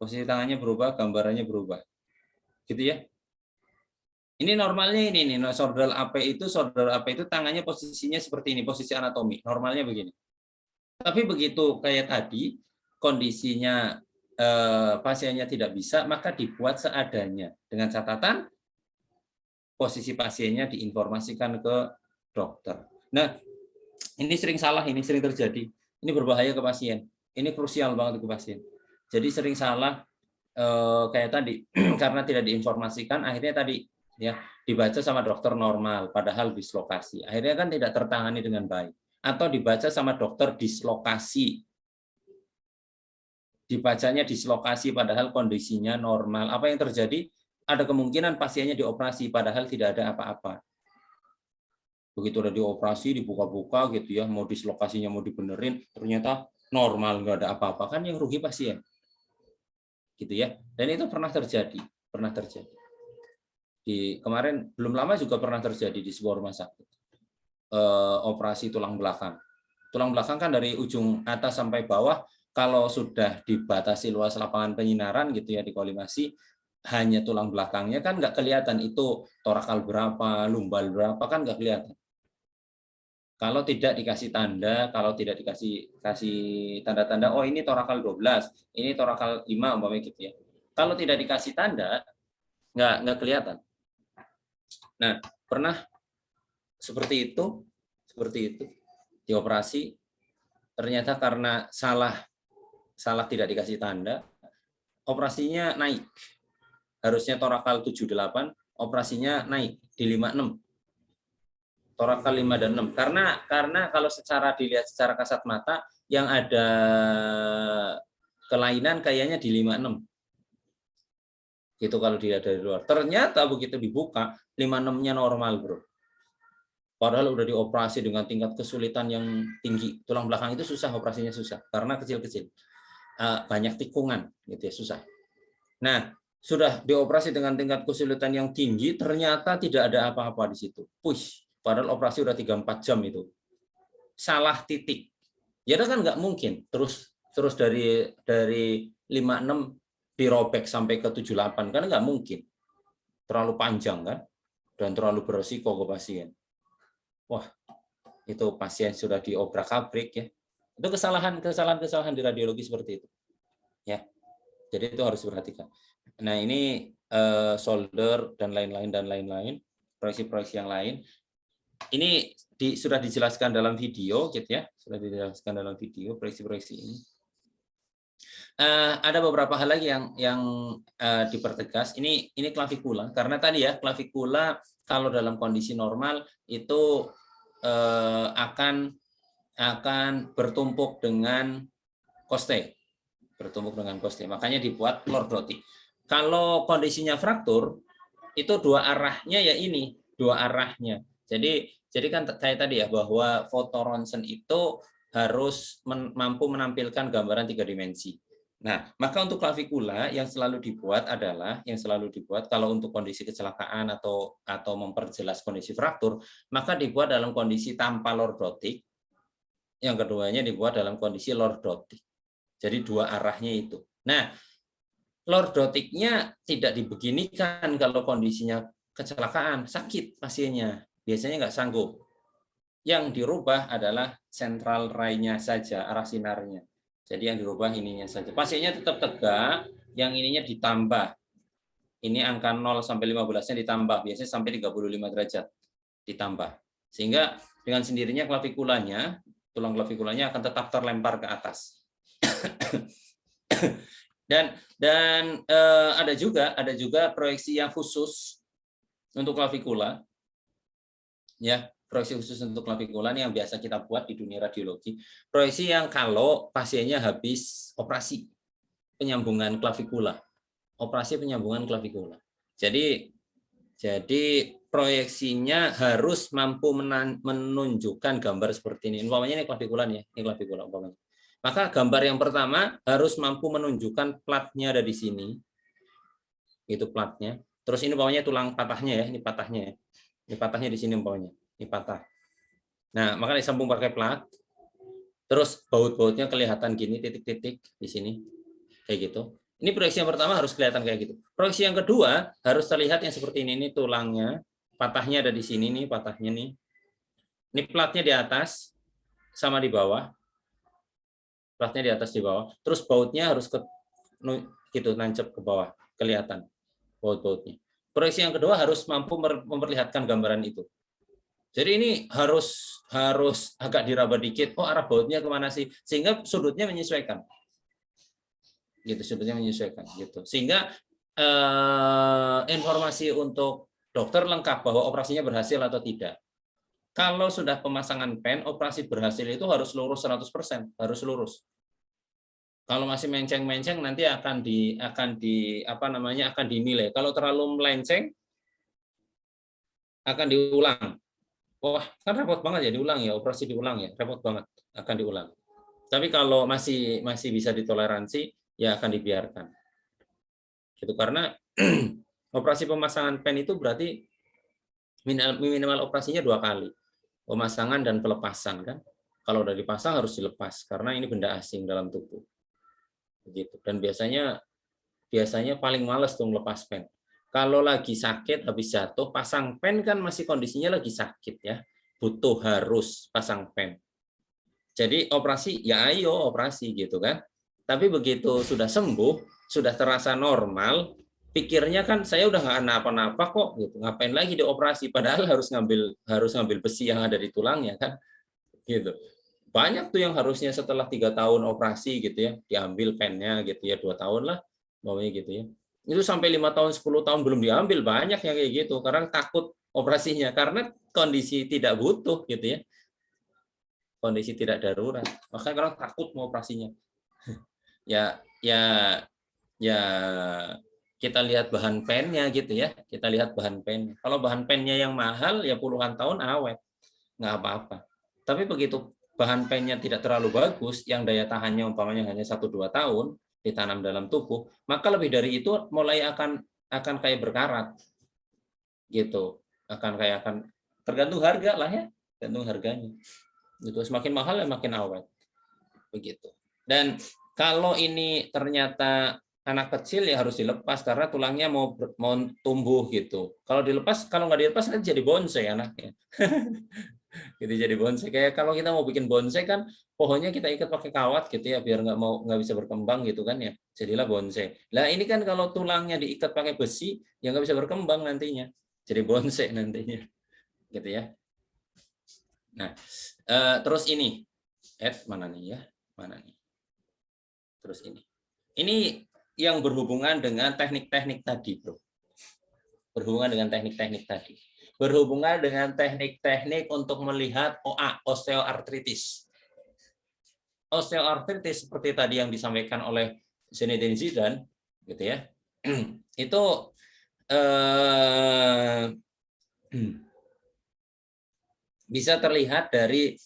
Posisi tangannya berubah, gambarannya berubah. Gitu ya. Ini normalnya ini nih, shoulder AP itu tangannya posisinya seperti ini, posisi anatomi. Normalnya begini. Tapi begitu kayak tadi, kondisinya pasiennya tidak bisa, maka dibuat seadanya. Dengan catatan, posisi pasiennya diinformasikan ke dokter. Nah, ini sering salah, ini sering terjadi. Ini berbahaya ke pasien. Ini krusial banget ke pasien. Jadi sering salah kayak tadi, karena tidak diinformasikan, akhirnya tadi ya dibaca sama dokter normal, padahal dislokasi. Akhirnya kan tidak tertangani dengan baik. Atau dibaca sama dokter dislokasi. Dibacanya dislokasi padahal kondisinya normal. Apa yang terjadi? Ada kemungkinan pasiennya dioperasi padahal tidak ada apa-apa. Begitu udah dioperasi, dibuka-buka gitu ya, mau dislokasinya mau dibenerin, ternyata normal, nggak ada apa-apa. Kan yang rugi pasien. Gitu ya. Dan itu pernah terjadi. Kemarin belum lama juga pernah terjadi di sebuah rumah sakit. Operasi tulang belakang. Tulang belakang kan dari ujung atas sampai bawah, kalau sudah dibatasi luas lapangan penyinaran gitu ya, dikolimasi, hanya tulang belakangnya kan nggak kelihatan itu torakal berapa, lumbal berapa, kan nggak kelihatan. Kalau tidak dikasih tanda, kalau tidak dikasih tanda-tanda, oh ini torakal 12, ini torakal 5 umpamanya gitu ya. Kalau tidak dikasih tanda, nggak kelihatan. Nah, pernah seperti itu dioperasi, ternyata karena salah tidak dikasih tanda, operasinya naik. Harusnya torakal 78, operasinya naik di 56. Torakal 5 dan 6. Karena kalau dilihat secara kasat mata, yang ada kelainan kayaknya di 56. Gitu kalau dilihat dari luar. Ternyata begitu dibuka, 56-nya normal, bro. Padahal udah dioperasi dengan tingkat kesulitan yang tinggi. Tulang belakang itu susah, operasinya susah. Karena kecil-kecil. Banyak tikungan, gitu ya, susah. Nah, sudah dioperasi dengan tingkat kesulitan yang tinggi, ternyata tidak ada apa-apa di situ. Push. Padahal operasi udah 3-4 jam itu. Salah titik. Ya kan nggak mungkin. Terus dari 56 dirobek sampai ke 78, kan nggak mungkin. Terlalu panjang kan? Dan terlalu beresiko ke pasien. Wah, itu pasien sudah diobrak-abrik ya. Itu kesalahan di radiologi seperti itu. Ya. Jadi itu harus diperhatikan. Nah, ini shoulder dan lain-lain, proyeksi-proyeksi yang lain. Ini sudah dijelaskan dalam video gitu ya. Sudah dijelaskan dalam video proyeksi-proyeksi ini. Ada beberapa hal lagi yang dipertegas. Ini klavikula, karena tadi ya klavikula kalau dalam kondisi normal itu akan bertumpuk dengan koste, makanya dibuat lordoti. Kalau kondisinya fraktur itu dua arahnya ya ini, dua arahnya. Jadi kan saya tadi ya bahwa foto ronsen itu harus mampu menampilkan gambaran 3 dimensi. Nah, maka untuk klavikula yang selalu dibuat kalau untuk kondisi kecelakaan atau memperjelas kondisi fraktur, maka dibuat dalam kondisi tanpa lordotik. Yang keduanya dibuat dalam kondisi lordotik. Jadi dua arahnya itu. Nah, lordotiknya tidak dibeginikan kalau kondisinya kecelakaan, sakit pasiennya. Biasanya nggak sanggup. Yang dirubah adalah sentral ray-nya saja, arah sinarnya. Jadi yang dirubah ininya saja. Pasiennya tetap tegak, yang ininya ditambah. Ini angka 0 sampai 15-nya ditambah, biasanya sampai 35 derajat ditambah. Sehingga dengan sendirinya klavikulanya, tulang klavikulanya akan tetap terlempar ke atas. dan ada juga proyeksi yang khusus untuk klavikula. Ya, proyeksi khusus untuk klavikula yang biasa kita buat di dunia radiologi. Proyeksi yang kalau pasiennya habis operasi penyambungan klavikula. Operasi penyambungan klavikula. Jadi proyeksinya harus mampu menunjukkan gambar seperti ini. Umpamanya ini klavikula nih, ini klavikula umpamanya. Maka gambar yang pertama harus mampu menunjukkan platnya ada di sini. Itu platnya. Terus ini umpamanya tulang patahnya ya, ini patahnya ya. Ini patahnya di sini umpamanya. Ini patah. Nah, maka disambung pakai plat. Terus baut-bautnya kelihatan gini, titik-titik di sini. Kayak gitu. Ini proyeksi yang pertama harus kelihatan kayak gitu. Proyeksi yang kedua harus terlihat yang seperti ini. Ini tulangnya, patahnya ada di sini nih, patahnya nih. Ini platnya di atas sama di bawah. Platnya di atas di bawah. Terus bautnya harus gitu nancep ke bawah, kelihatan baut-bautnya. Proyeksi yang kedua harus mampu memperlihatkan gambaran itu. Jadi ini harus agak diraba dikit. Oh, arah bautnya kemana sih? Sehingga sudutnya menyesuaikan. Gitu, sudutnya menyesuaikan. Gitu. Sehingga informasi untuk dokter lengkap bahwa operasinya berhasil atau tidak. Kalau sudah pemasangan pen, operasi berhasil itu harus lurus 100%, harus lurus. Kalau masih menceng-menceng nanti akan dinilai. Kalau terlalu melenceng akan diulang. Wah, kan repot banget ya diulang ya, operasi diulang ya, repot banget, akan diulang. Tapi kalau masih bisa ditoleransi, ya akan dibiarkan. Gitu, karena operasi pemasangan pen itu berarti minimal operasinya 2 kali. Pemasangan dan pelepasan kan. Kalau udah dipasang harus dilepas karena ini benda asing dalam tubuh. Begitu. Dan biasanya paling males tuh lepas pen. Kalau lagi sakit habis jatuh pasang pen kan masih kondisinya lagi sakit ya, butuh harus pasang pen. Jadi operasi ya ayo operasi gitu kan. Tapi begitu sudah sembuh, sudah terasa normal, pikirnya kan saya udah nggak kenapa-napa kok gitu. Ngapain lagi dioperasi padahal harus ngambil besi yang ada di tulangnya kan. Gitu. Banyak tuh yang harusnya setelah 3 tahun operasi gitu ya, diambil pennya gitu ya, 2 tahun lah maunya gitu ya. Itu sampai 5 tahun, 10 tahun belum diambil, banyak yang kayak gitu karena takut operasinya karena kondisi tidak butuh gitu ya. Kondisi tidak darurat. Makanya orang takut mau operasinya. Ya kita lihat bahan pennya gitu ya. Kita lihat bahan pennya. Kalau bahan pennya yang mahal ya puluhan tahun awet. Nggak apa-apa. Tapi begitu bahan pennya tidak terlalu bagus, yang daya tahannya umpamanya hanya 1-2 tahun ditanam dalam tubuh, maka lebih dari itu mulai akan kayak berkarat. Gitu. Akan tergantung harga lah ya, tergantung harganya. Gitu. Semakin mahal ya makin awet. Begitu. Dan kalau ini ternyata anak kecil ya harus dilepas karena tulangnya mau tumbuh gitu. Kalau nggak dilepas nanti jadi bonsai anaknya. Gitu, jadi bonsai. Kayak kalau kita mau bikin bonsai kan pohonnya kita ikat pakai kawat gitu ya biar nggak bisa berkembang gitu kan ya. Jadilah bonsai. Lah ini kan kalau tulangnya diikat pakai besi ya nggak bisa berkembang nantinya. Jadi bonsai nantinya. Gitu ya. Nah, terus ini mana nih ya? Mana nih? Terus ini. Ini yang berhubungan dengan teknik-teknik tadi, Bro. Berhubungan dengan teknik-teknik tadi. Berhubungan dengan teknik-teknik untuk melihat OA, osteoartritis. Osteoartritis seperti tadi yang disampaikan oleh Zinedine Zidane, gitu ya. Itu bisa terlihat dari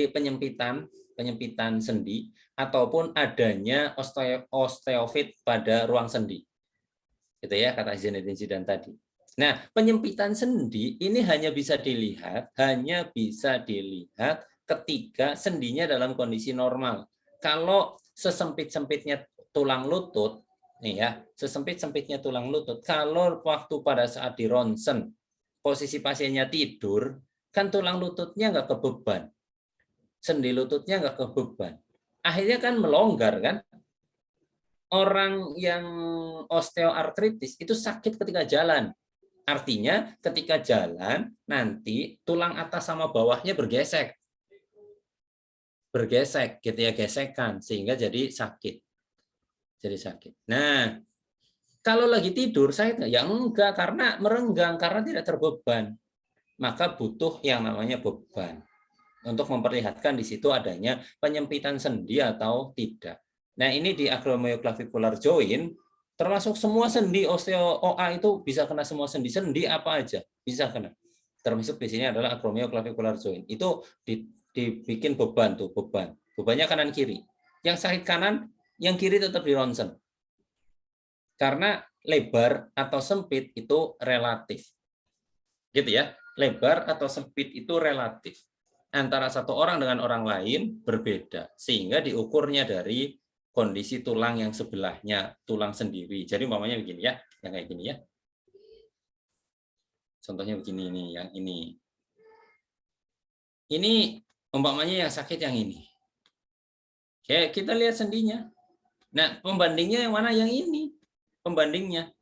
penyempitan sendi ataupun adanya osteofit pada ruang sendi. Gitu ya, kata Zainuddin Zidane tadi. Nah, penyempitan sendi ini hanya bisa dilihat ketika sendinya dalam kondisi normal. Kalau sesempit-sempitnya tulang lutut, nih ya, sesempit-sempitnya tulang lutut, kalau waktu pada saat di ronsen, posisi pasiennya tidur, kan tulang lututnya nggak kebeban. Sendi lututnya nggak kebeban. Akhirnya kan melonggar kan. Orang yang osteoartritis itu sakit ketika jalan. Artinya ketika jalan nanti tulang atas sama bawahnya bergesek. Bergesek gitu ya, gesekan sehingga jadi sakit. Jadi sakit. Nah, kalau lagi tidur saya ya enggak, karena merenggang, karena tidak terbeban. Maka butuh yang namanya beban untuk memperlihatkan di situ adanya penyempitan sendi atau tidak. Nah, ini di acromioclavicular joint termasuk semua sendi osteo OA itu bisa kena semua sendi. Sendi apa aja bisa kena. Termasuk di sini adalah acromioclavicular joint. Itu dibikin beban tuh, beban. Bebannya kanan kiri. Yang sakit kanan, yang kiri tetap di ronsen. Karena lebar atau sempit itu relatif. Gitu ya. Lebar atau sempit itu relatif. Antara satu orang dengan orang lain berbeda, sehingga diukurnya dari kondisi tulang yang sebelahnya, tulang sendiri. Jadi umpamanya begini ya, yang kayak gini ya. Contohnya begini nih, yang ini. Ini umpamanya yang sakit yang ini. Oke, kita lihat sendinya. Nah, pembandingnya yang mana? Yang ini. Pembandingnya.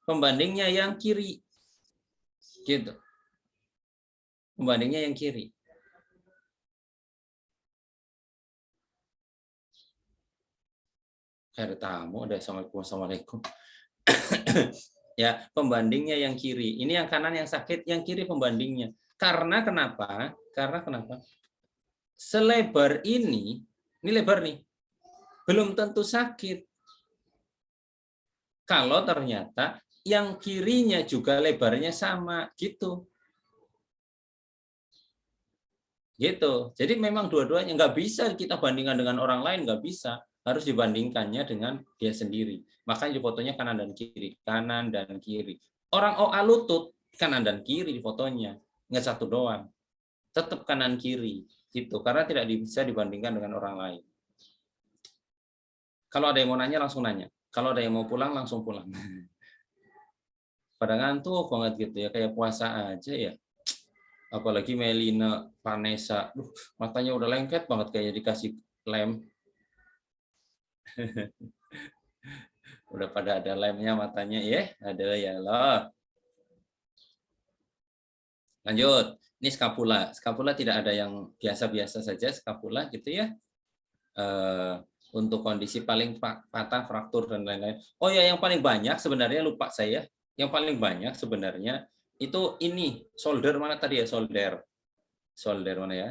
Pembandingnya yang kiri. Gitu. Pembandingnya yang kiri. Ada tamu, ada assalamualaikum. Ya, pembandingnya yang kiri. Ini yang kanan yang sakit, yang kiri pembandingnya. Karena kenapa? Karena kenapa? Selebar ini lebar nih, belum tentu sakit. Kalau ternyata yang kirinya juga lebarnya sama, gitu. Gitu. Jadi memang dua-duanya nggak bisa kita bandingkan dengan orang lain, nggak bisa. Harus dibandingkannya dengan dia sendiri. Makanya di fotonya kanan dan kiri, kanan dan kiri. Orang OA lutut kanan dan kiri di fotonya, nggak satu doang. Tetap kanan kiri, gitu. Karena tidak bisa dibandingkan dengan orang lain. Kalau ada yang mau nanya langsung nanya. Kalau ada yang mau pulang langsung pulang. Pada ngantuk banget gitu ya, kayak puasa aja ya. Apalagi Melina, Vanessa, matanya udah lengket banget kayak dikasih lem. Udah pada ada lemnya matanya ya, ada ya loh. Lanjut, ini skapula. Skapula tidak ada yang biasa-biasa saja, skapula gitu ya. Untuk kondisi paling patah, fraktur dan lain-lain. Oh ya, yang paling banyak sebenarnya lupa saya. Yang paling banyak sebenarnya itu ini shoulder, mana tadi ya, shoulder mana ya.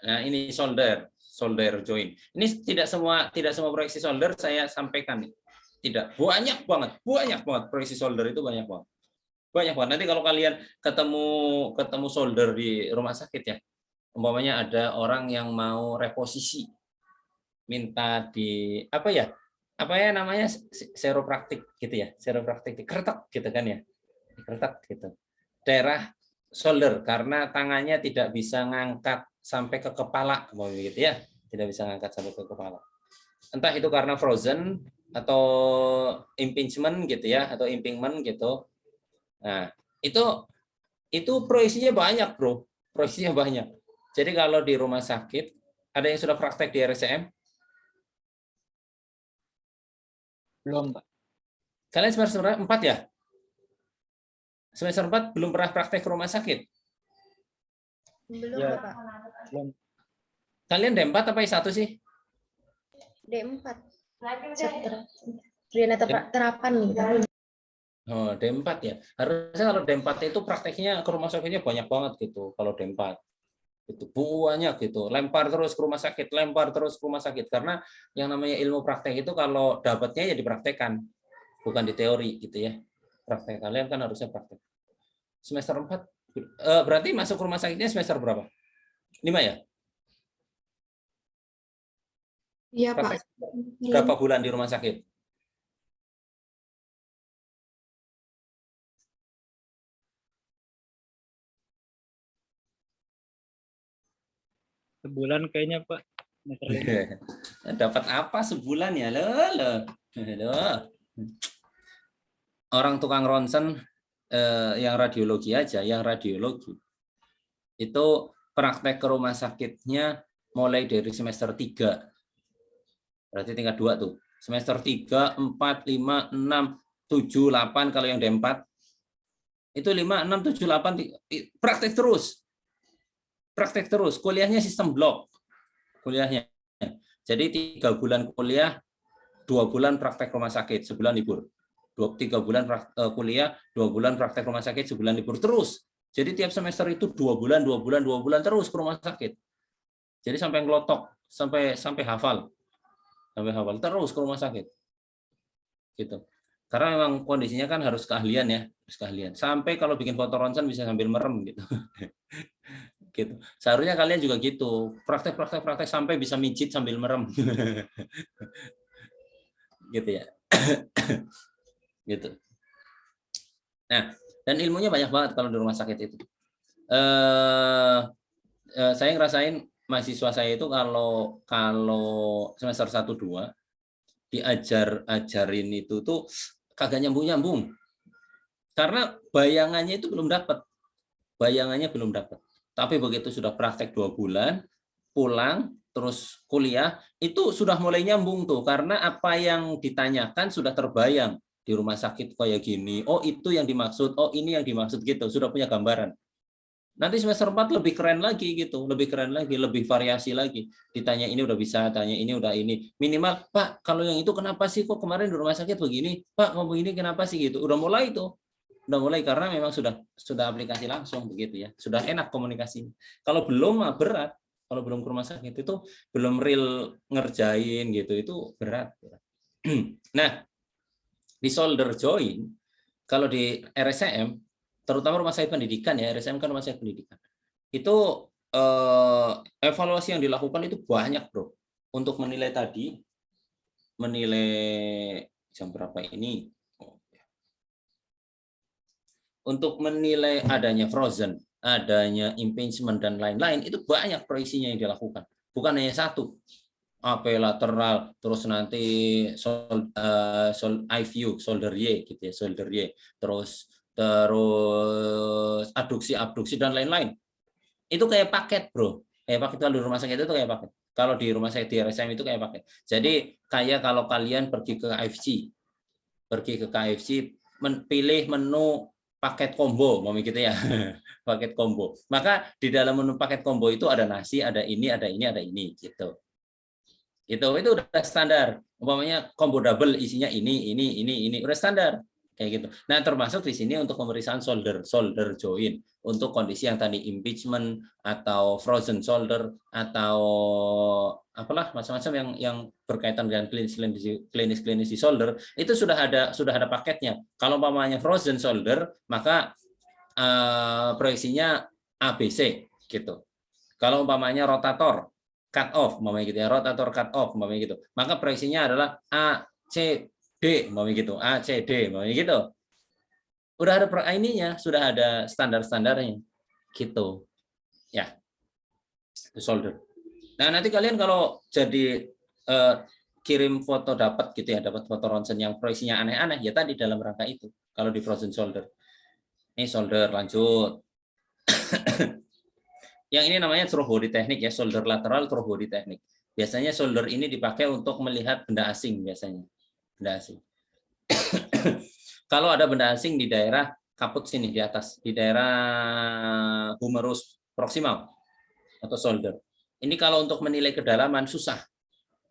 Nah ini shoulder joint. Ini tidak semua proyeksi shoulder saya sampaikan. Tidak, banyak banget proyeksi shoulder itu banyak banget. Nanti kalau kalian ketemu shoulder di rumah sakit ya, umpamanya ada orang yang mau reposisi, minta di apa ya namanya seropraktik gitu ya, seropraktik dikeretak gitu kan ya, dikeretak gitu daerah shoulder karena tangannya tidak bisa ngangkat sampai ke kepala, mau begitu ya, tidak bisa ngangkat sampai ke kepala. Entah itu karena frozen atau impingement gitu ya, atau impingement gitu. Nah, itu proyeksinya banyak, Bro. Proyeksinya banyak. Jadi kalau di rumah sakit ada yang sudah praktek di RSCM? Belum, Pak. Kalian semester 4 ya? Semester 4 belum pernah praktek ke rumah sakit? Belum, Ya, Pak. belum. Kalian D4 apa I1 sih? D4. Terapan nih. Oh, D4 ya. Harusnya kalau D4 itu prakteknya ke rumah sakitnya banyak banget gitu. Kalau D4 itu banyak gitu. Lempar terus ke rumah sakit, karena yang namanya ilmu praktek itu kalau dapatnya ya dipraktekkan, bukan di teori gitu ya. Praktek kalian kan harusnya praktek. Semester 4 berarti masuk rumah sakitnya semester berapa? 5 ya? Iya, Pak. Praktek berapa bulan di rumah sakit? Sebulan kayaknya Pak. Semester 5. Dapat apa sebulan ya? Loh. Orang tukang ronsen yang radiologi aja, yang radiologi itu praktek ke rumah sakitnya mulai dari semester 3. Berarti tingkat 2 tuh. Semester 3, 4, 5, 6, 7, 8 kalau yang D4. Itu 5, 6, 7, 8 praktek terus. Praktek terus. Kuliahnya sistem blok. Kuliahnya. Jadi 3 bulan kuliah, 2 bulan praktek rumah sakit, sebulan libur. 3 bulan kuliah, 2 bulan praktek rumah sakit, sebulan libur terus. Jadi tiap semester itu 2 bulan terus ke rumah sakit. Jadi sampai ngelotok, sampai hafal. Sampai hafal terus ke rumah sakit. Gitu. Karena memang kondisinya kan harus keahlian ya, harus keahlian. Sampai kalau bikin foto ronsen bisa sambil merem gitu. Gitu. Seharusnya kalian juga gitu. Praktek sampai bisa mijit sambil merem. Gitu ya. Gitu. Nah, dan ilmunya banyak banget kalau di rumah sakit itu. Saya ngerasain mahasiswa saya itu kalau semester 1-2 ajarin itu tuh kagak nyambung. Karena bayangannya itu belum dapat. Tapi begitu sudah praktek 2 bulan, pulang terus kuliah, itu sudah mulai nyambung tuh karena apa yang ditanyakan sudah terbayang. Di rumah sakit kayak gini, oh itu yang dimaksud, oh ini yang dimaksud gitu, sudah punya gambaran. Nanti semester 4 lebih keren lagi gitu, lebih variasi lagi. Ditanya ini udah bisa, tanya ini udah ini. Minimal, Pak, kalau yang itu kenapa sih kok kemarin di rumah sakit begini? Pak, mau begini kenapa sih gitu. Udah mulai karena memang sudah aplikasi langsung begitu ya. Sudah enak komunikasinya. Kalau belum berat. Kalau belum ke rumah sakit itu belum real ngerjain gitu, itu berat. Nah, di solder join, kalau di RSCM, terutama rumah sakit pendidikan ya, RSCM kan rumah sakit pendidikan, itu evaluasi yang dilakukan itu banyak bro, untuk menilai jam berapa ini, untuk menilai adanya frozen, adanya impingement dan lain-lain, itu banyak proyeksinya yang dilakukan, bukan hanya satu. AP lateral, terus nanti IVU, solder Y gitu ya, solder Y, terus abduksi dan lain-lain. Itu kayak paket, bro. Kayak paket kalau di rumah sakit itu kayak paket. Kalau di rumah sakit di RSCM itu kayak paket. Jadi kayak kalau kalian pergi ke KFC, pilih menu paket combo, mau gitu ya. Paket combo. Maka di dalam menu paket combo itu ada nasi, ada ini gitu. Itu udah standar. Umpamanya combo double isinya ini udah standar kayak gitu. Nah, termasuk di sini untuk pemeriksaan solder join untuk kondisi yang tadi impeachment atau frozen solder atau apalah macam-macam yang berkaitan dengan klinis di solder, itu sudah ada paketnya. Kalau umpamanya frozen solder, maka proyeksinya ABC gitu. Kalau umpamanya rotator cut off, gitu ya, rotator cut off, gitu. Maka proyeksinya adalah A, C, D, gitu. A, C, D, gitu. Udah ada ininya, sudah ada standar-standarnya, gitu. Ya, itu solder. Nah, nanti kalian kalau jadi kirim foto dapat gitu ya, dapat foto ronsen yang proyeksinya aneh-aneh, ya tadi dalam rangka itu. Kalau di frozen solder. Ini solder, lanjut. Yang ini namanya through body teknik ya, solder lateral through body teknik. Biasanya solder ini dipakai untuk melihat benda asing biasanya. Benda asing. Kalau ada benda asing di daerah kaput sini di atas, di daerah humerus proximal atau shoulder. Ini kalau untuk menilai kedalaman susah,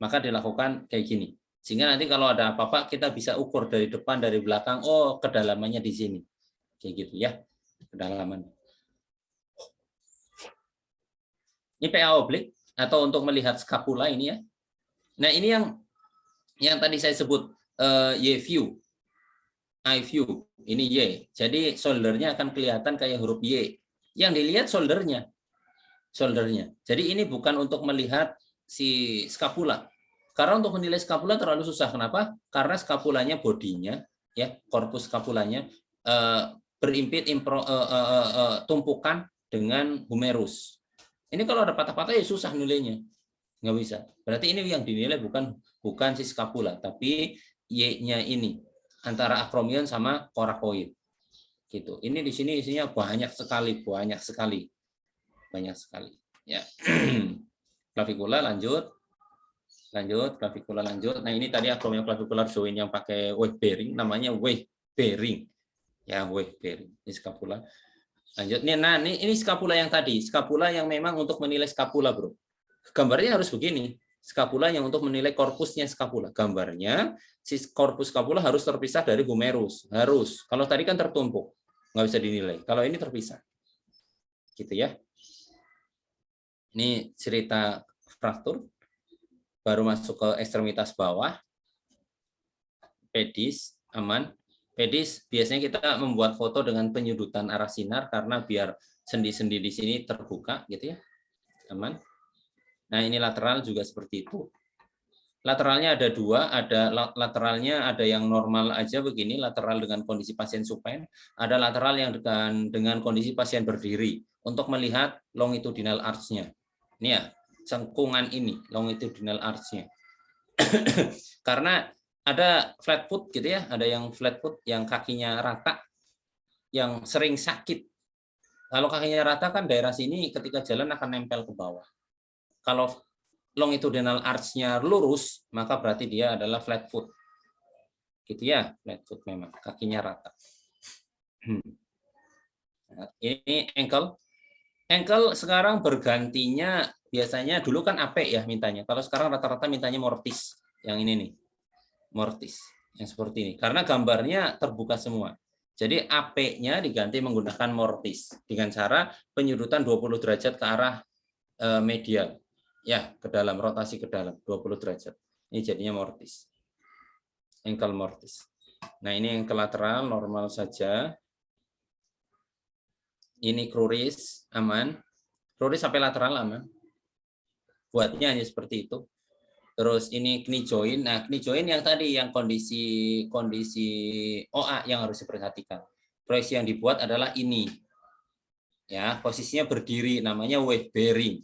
maka dilakukan kayak gini. Sehingga nanti kalau ada apa-apa kita bisa ukur dari depan, dari belakang, oh kedalamannya di sini. Kayak gitu ya, kedalaman. Ini PA oblik atau untuk melihat skapula ini ya. Nah, ini yang tadi saya sebut Y-view. I-view, ini Y. Jadi soldernya akan kelihatan kayak huruf Y. Yang dilihat soldernya. Jadi ini bukan untuk melihat si skapula. Karena untuk menilai skapula terlalu susah. Kenapa? Karena skapulanya, bodinya, ya, korpus skapulanya berimpit tumpukan dengan humerus. Ini kalau ada patah-patah ya susah nilainya, nggak bisa. Berarti ini yang dinilai bukan si skapula, tapi Y-nya ini antara akromion sama korakoid. Gitu. Ini di sini isinya banyak sekali. Ya. Klavikula lanjut, klavikula lanjut. Nah ini tadi akromion clavikular joint yang pakai weight bearing, namanya weight bearing. Ya, weight bearing. Ini skapula. Lanjut. Nah, ini skapula yang tadi, skapula yang memang untuk menilai skapula, bro. Gambarnya harus begini. Skapula yang untuk menilai korpusnya skapula. Gambarnya si korpus skapula harus terpisah dari humerus. Harus. Kalau tadi kan tertumpuk, nggak bisa dinilai. Kalau ini terpisah. Gitu ya. Ini cerita fraktur. Baru masuk ke ekstremitas bawah. Pedis, aman. Pedis biasanya kita membuat foto dengan penyudutan arah sinar karena biar sendi-sendi di sini terbuka gitu ya. Aman. Nah, ini lateral juga seperti itu. Lateralnya ada dua, ada lateralnya ada yang normal aja begini, lateral dengan kondisi pasien supine, ada lateral yang dengan kondisi pasien berdiri untuk melihat longitudinal arch-nya. Ini ya, cengkungan ini longitudinal arch-nya. Karena ada flat foot gitu ya, ada yang flat foot yang kakinya rata, yang sering sakit. Kalau kakinya rata kan daerah sini ketika jalan akan nempel ke bawah. Kalau longitudinal arch-nya lurus, maka berarti dia adalah flat foot. Gitu ya, flat foot memang, kakinya rata. Ini ankle. Ankle sekarang bergantinya, biasanya dulu kan AP ya mintanya. Kalau sekarang rata-rata mintanya mortis. Yang ini nih. Mortis yang seperti ini karena gambarnya terbuka semua. Jadi AP-nya diganti menggunakan mortis dengan cara penyudutan 20 derajat ke arah medial. Ya, ke dalam, rotasi ke dalam 20 derajat. Ini jadinya mortis. Ankle mortis. Nah, ini ankle lateral normal saja. Ini cruris aman. Cruris sampai lateral aman. Buatnya hanya seperti itu. Terus ini knee joint. Nah, knee joint yang tadi yang kondisi OA yang harus diperhatikan. Proyeksi yang dibuat adalah ini. Ya, posisinya berdiri namanya weight bearing.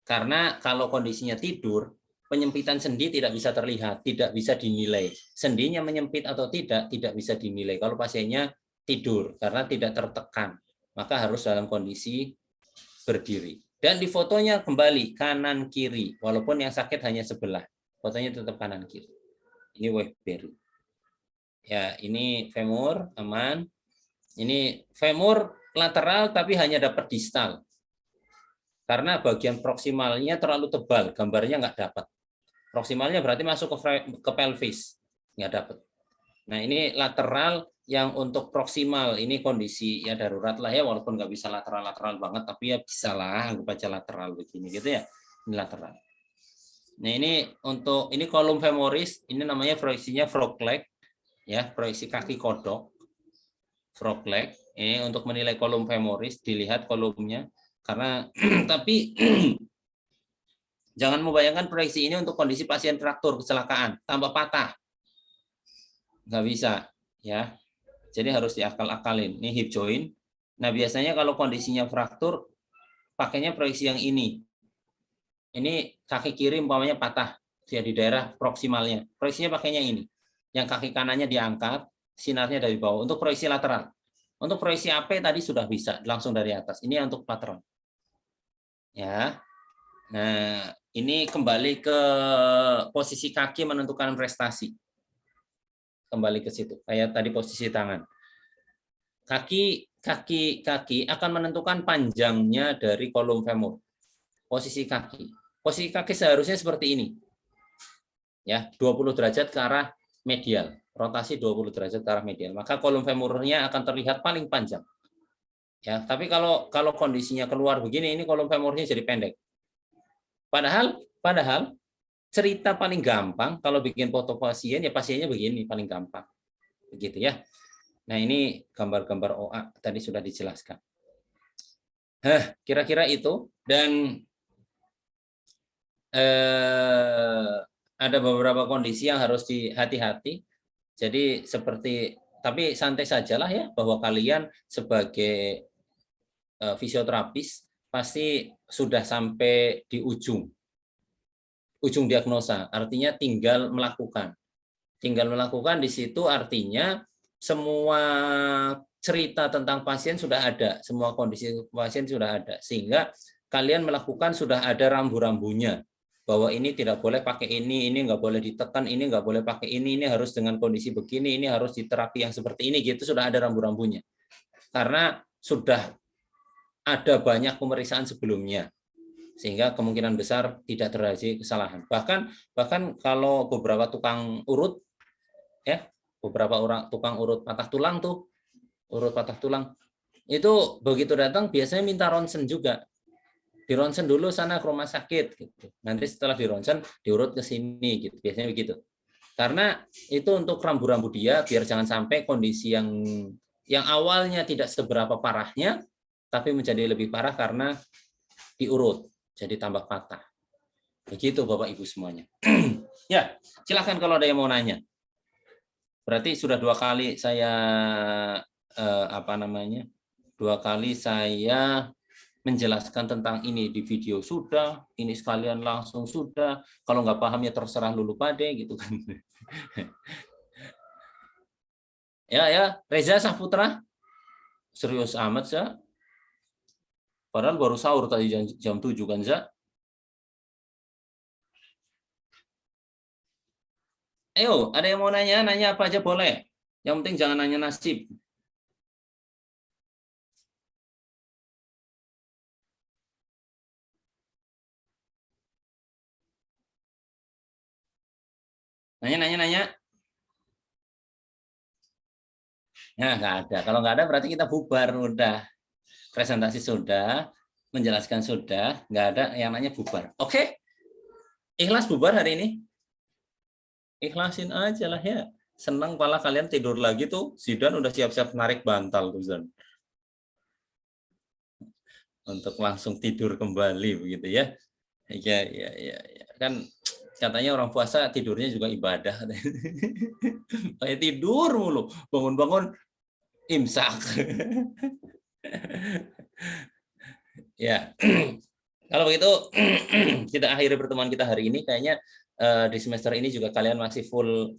Karena kalau kondisinya tidur, penyempitan sendi tidak bisa terlihat, tidak bisa dinilai. Sendinya menyempit atau tidak bisa dinilai kalau pasiennya tidur karena tidak tertekan. Maka harus dalam kondisi berdiri. Dan di fotonya kembali kanan kiri, walaupun yang sakit hanya sebelah, fotonya tetap kanan kiri. Ini weight bearing. Ya, ini femur aman. Ini femur lateral tapi hanya dapat distal. Karena bagian proksimalnya terlalu tebal, gambarnya nggak dapat. Proksimalnya berarti masuk ke pelvis, nggak dapat. Nah, ini lateral yang untuk proksimal, ini kondisi ya darurat lah ya, walaupun nggak bisa lateral banget, tapi ya bisa lah, anggap aja lateral begini gitu ya. Ini lateral. Nah, ini untuk ini kolum femoris, ini namanya proyeksinya frog leg, ya, proyeksi kaki kodok, frog leg. Ini untuk menilai kolum femoris, dilihat kolumnya, karena tapi jangan membayangkan proyeksi ini untuk kondisi pasien fraktur kecelakaan, tambah patah, nggak bisa, ya. Jadi harus diakal-akalin. Ini hip joint. Nah, biasanya kalau kondisinya fraktur, pakainya proyeksi yang ini. Ini kaki kiri umpamanya patah ya di daerah proksimalnya. Proyeksinya pakainya ini. Yang kaki kanannya diangkat, sinarnya dari bawah. Untuk proyeksi lateral. Untuk proyeksi AP tadi sudah bisa langsung dari atas. Ini untuk lateral. Ya. Nah, ini kembali ke posisi kaki menentukan prestasi. Kembali ke situ. Kayak tadi posisi tangan. Kaki akan menentukan panjangnya dari kolum femur. Posisi kaki. Posisi kaki seharusnya seperti ini. Ya, 20 derajat ke arah medial. Rotasi 20 derajat ke arah medial. Maka kolum femurnya akan terlihat paling panjang. Ya, tapi kalau kondisinya keluar begini, ini kolum femurnya jadi pendek. Padahal cerita paling gampang kalau bikin foto pasien ya pasiennya begini paling gampang. Begitu ya. Nah, ini gambar-gambar OA tadi sudah dijelaskan. Kira-kira itu. Dan ada beberapa kondisi yang harus hati-hati. Jadi tapi santai sajalah ya, bahwa kalian sebagai fisioterapis pasti sudah sampai di ujung diagnosa, artinya tinggal melakukan. Tinggal melakukan di situ artinya semua cerita tentang pasien sudah ada, semua kondisi pasien sudah ada, sehingga kalian melakukan sudah ada rambu-rambunya, bahwa ini tidak boleh pakai ini nggak boleh ditekan, ini nggak boleh pakai ini harus dengan kondisi begini, ini harus di terapi yang seperti ini, gitu sudah ada rambu-rambunya. Karena sudah ada banyak pemeriksaan sebelumnya, sehingga kemungkinan besar tidak terjadi kesalahan. Bahkan kalau beberapa tukang urut, ya, beberapa orang tukang urut patah tulang tuh, urut patah tulang, itu begitu datang biasanya minta ronsen juga. Di ronsen dulu sana ke rumah sakit gitu. Nanti setelah di ronsen diurut ke sini gitu. Biasanya begitu. Karena itu untuk rambu-rambu dia biar jangan sampai kondisi yang awalnya tidak seberapa parahnya tapi menjadi lebih parah karena diurut, jadi tambah patah. Begitu Bapak Ibu semuanya. Ya, silakan kalau ada yang mau nanya. Berarti sudah 2 kali saya 2 kali saya menjelaskan tentang ini di video sudah, ini sekalian langsung sudah. Kalau nggak paham ya terserah lulu pade gitu kan. Ya, Reza Saputra. Serius amat, Za. Padahal baru sahur tadi jam 7 kan, Za. Ayo, ada yang mau nanya apa aja boleh. Yang penting jangan nanya nasib. Nanya. Nah, nggak ada. Kalau nggak ada berarti kita bubar, udah. Presentasi sudah, menjelaskan sudah, nggak ada yang nanya bubar. Oke? Ikhlas bubar hari ini? Ikhlasin aja lah ya. Senang pala kalian tidur lagi tuh. Zidan udah siap-siap narik bantal tuh, Zan. Untuk langsung tidur kembali begitu ya. Ya. Kan katanya orang puasa tidurnya juga ibadah. Kayak tidur mulu, bangun-bangun imsak. Ya. Kalau begitu kita akhiri pertemuan kita hari ini. Kayaknya di semester ini juga kalian masih full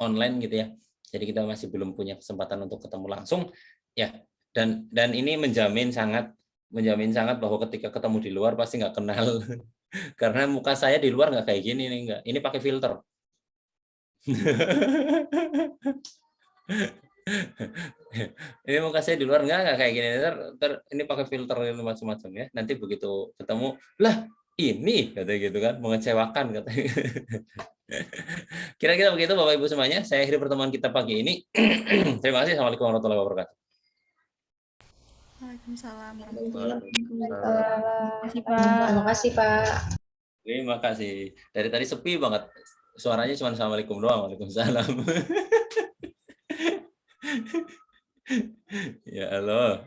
online gitu ya. Jadi kita masih belum punya kesempatan untuk ketemu langsung ya. Dan ini menjamin sangat bahwa ketika ketemu di luar pasti nggak kenal. Karena muka saya di luar nggak kayak gini nih, nggak. Ini pakai filter. Ini muka saya di luar nggak kayak gini. Ini pakai filter macam-macam ya. Nanti begitu ketemu, lah ini katanya gitu kan, mengecewakan katanya. Kira-kira begitu Bapak Ibu semuanya. Saya akhiri pertemuan kita pagi ini. Terima kasih. Assalamualaikum warahmatullahi wabarakatuh. Waalaikumsalam. Terima kasih, Pak. Terima kasih. Dari tadi sepi banget. Suaranya cuma assalamualaikum doang. Waalaikumsalam. Ya Allah.